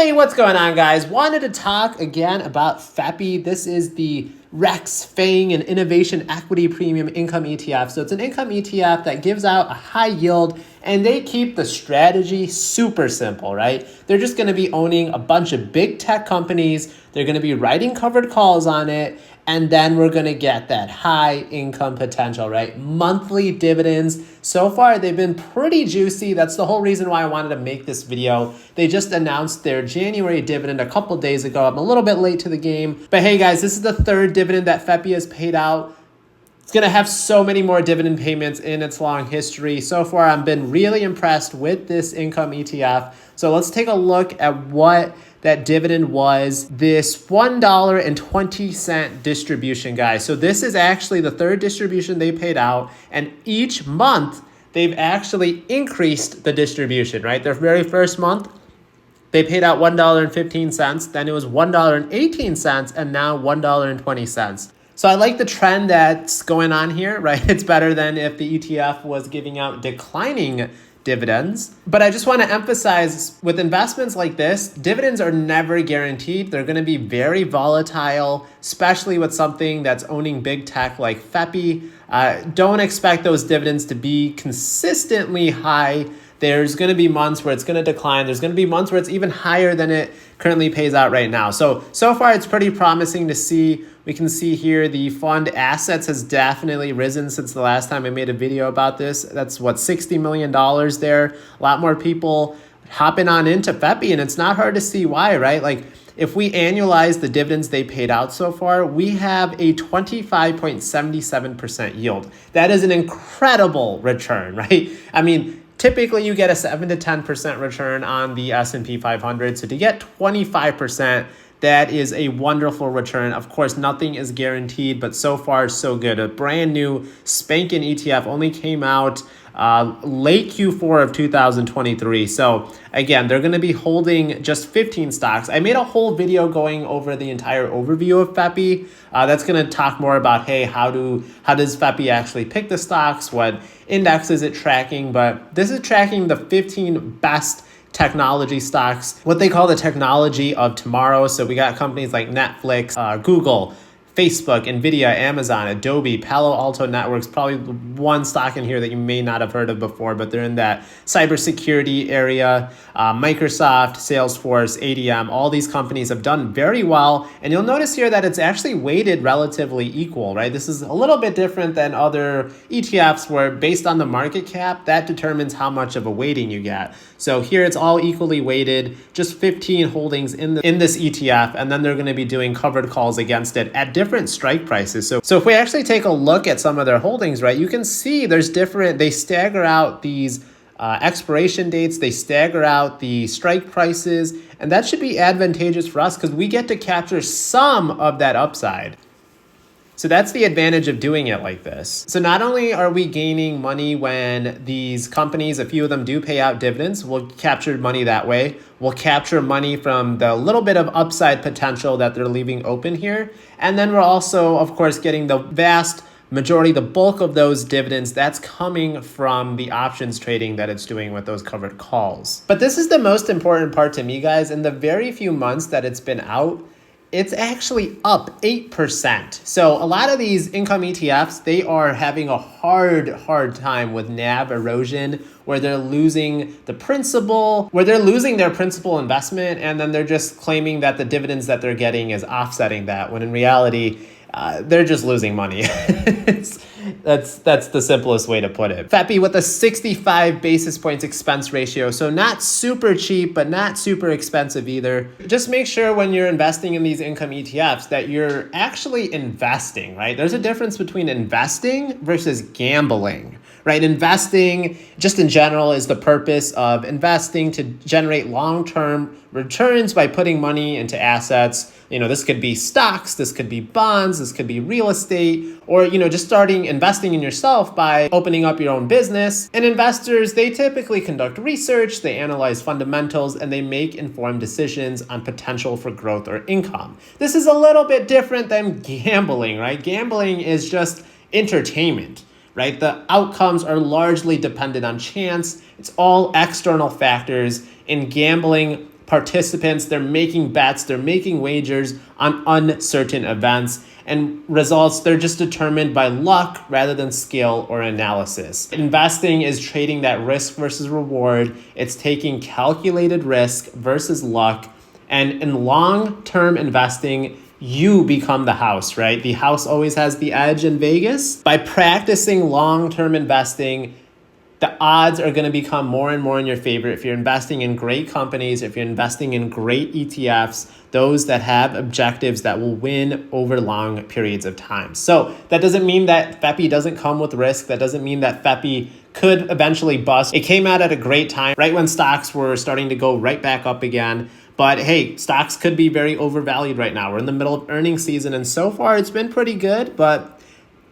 Hey, what's going on, guys? Wanted to talk again about FEPI. This is the REX, FANG, and Innovation Equity Premium Income ETF. So it's an income ETF that gives out a high yield, and they keep the strategy super simple, right? They're just going to be owning a bunch of big tech companies. They're going to be writing covered calls on it, and then we're going to get that high income potential, right? Monthly dividends. So far, they've been pretty juicy. That's the whole reason why I wanted to make this video. They just announced their January dividend a couple days ago. I'm a little bit late to the game. But hey, guys, this is the third dividend that FEPI has paid out. It's going to have so many more dividend payments in its long history. So far, I've been really impressed with this income ETF. So let's take a look at what that dividend was. This $1.20 distribution, guys. So this is actually the third distribution they paid out. And each month, they've actually increased the distribution, right? Their very first month, they paid out $1.15. Then it was $1.18, and now $1.20. So I like the trend that's going on here, right? It's better than if the ETF was giving out declining dividends. But I just want to emphasize with investments like this, dividends are never guaranteed. They're going to be very volatile, especially with something that's owning big tech like FEPI. Don't expect those dividends to be consistently high. There's going to be months where it's going to decline. There's going to be months where it's even higher than it currently pays out right now. So far, it's pretty promising to see. We can see here the fund assets has definitely risen since the last time I made a video about this. That's what, $60 million there. A lot more people hopping on into FEPI, and it's not hard to see why, right? Like, if we annualize the dividends they paid out so far, we have a 25.77% yield. That is an incredible return, right? I mean, typically you get a 7 to 10% return on the S&P 500. So to get 25%, that is a wonderful return. Of course, nothing is guaranteed, but so far, so good. A brand new spanking ETF only came out late Q4 of 2023. So again, they're going to be holding just 15 stocks. I made a whole video going over the entire overview of FEPI. That's going to talk more about, hey, how does FEPI actually pick the stocks? What index is it tracking? But this is tracking the 15 best technology stocks, what they call the technology of tomorrow. So we got companies like Netflix, Google, Facebook, Nvidia, Amazon, Adobe, Palo Alto Networks, probably one stock in here that you may not have heard of before, but they're in that cybersecurity area. Microsoft, Salesforce, ADM, all these companies have done very well. And you'll notice here that it's actually weighted relatively equal, right? This is a little bit different than other ETFs where based on the market cap, that determines how much of a weighting you get. So here it's all equally weighted, just 15 holdings in this ETF, and then they're going to be doing covered calls against it at different strike prices. So if we actually take a look at some of their holdings, right, you can see there's different, they stagger out these expiration dates, they stagger out the strike prices, and that should be advantageous for us because we get to capture some of that upside. So that's the advantage of doing it like this. So not only are we gaining money when these companies, a few of them do pay out dividends, we'll capture money that way. We'll capture money from the little bit of upside potential that they're leaving open here. And then we're also, of course, getting the vast majority, the bulk of those dividends, that's coming from the options trading that it's doing with those covered calls. But this is the most important part to me, guys. In the very few months that it's been out, it's actually up 8%. So a lot of these income ETFs, they are having a hard time with NAV erosion, where they're losing the principal, where they're losing their principal investment, and then they're just claiming that the dividends that they're getting is offsetting that, when in reality, they're just losing money. That's the simplest way to put it. FEPI with a 65 basis points expense ratio. So not super cheap, but not super expensive either. Just make sure when you're investing in these income ETFs that you're actually investing, right? There's a difference between investing versus gambling, right? Investing, just in general, is the purpose of investing to generate long-term returns by putting money into assets. You know, this could be stocks, this could be bonds, this could be real estate, or, you know, just starting investing in yourself by opening up your own business. And investors, they typically conduct research, they analyze fundamentals, and they make informed decisions on potential for growth or income. This is a little bit different than gambling, right? Gambling is just entertainment, right? The outcomes are largely dependent on chance. It's all external factors. In gambling, participants, they're making bets, they're making wagers on uncertain events. And results, they're just determined by luck rather than skill or analysis. Investing is trading that risk versus reward. It's taking calculated risk versus luck. And in long-term investing, you become the house, right? The house always has the edge in Vegas. By practicing long-term investing, the odds are going to become more and more in your favor if you're investing in great companies, if you're investing in great ETFs, those that have objectives that will win over long periods of time. So that doesn't mean that FEPI doesn't come with risk. That doesn't mean that FEPI could eventually bust. It came out at a great time, right when stocks were starting to go right back up again. But hey, stocks could be very overvalued right now. We're in the middle of earnings season, and so far it's been pretty good, but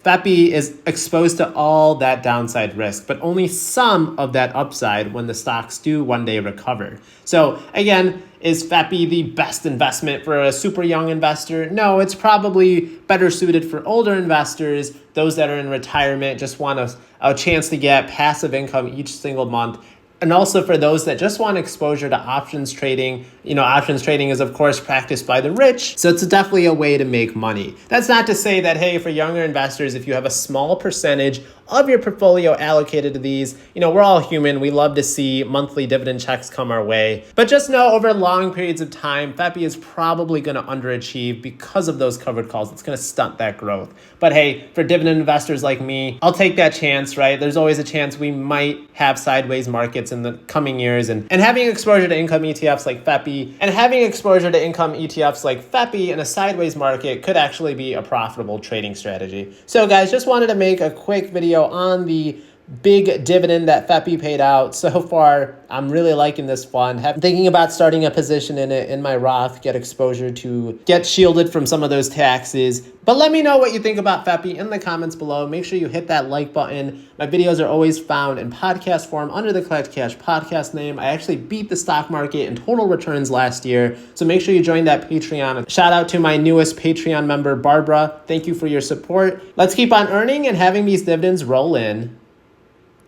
FEPI is exposed to all that downside risk, but only some of that upside when the stocks do one day recover. So again, is FEPI the best investment for a super young investor? No, it's probably better suited for older investors, those that are in retirement, just want a chance to get passive income each single month. And also for those that just want exposure to options trading. Options trading is of course practiced by the rich, so it's definitely a way to make money. That's not to say that, hey, for younger investors, if you have a small percentage of your portfolio allocated to these, we're all human. We love to see monthly dividend checks come our way. But just know over long periods of time, FEPI is probably going to underachieve because of those covered calls. It's going to stunt that growth. But hey, for dividend investors like me, I'll take that chance, right? There's always a chance we might have sideways markets in the coming years. And having exposure to income ETFs like FEPI in a sideways market could actually be a profitable trading strategy. So guys, just wanted to make a quick video on the big dividend that FEPI paid out. So far, I'm really liking this fund. Thinking about starting a position in it in my Roth, get exposure to get shielded from some of those taxes. But let me know what you think about FEPI in the comments below. Make sure you hit that like button. My videos are always found in podcast form under the Collect Cash podcast name. I actually beat the stock market in total returns last year. So make sure you join that Patreon. Shout out to my newest Patreon member, Barbara. Thank you for your support. Let's keep on earning and having these dividends roll in.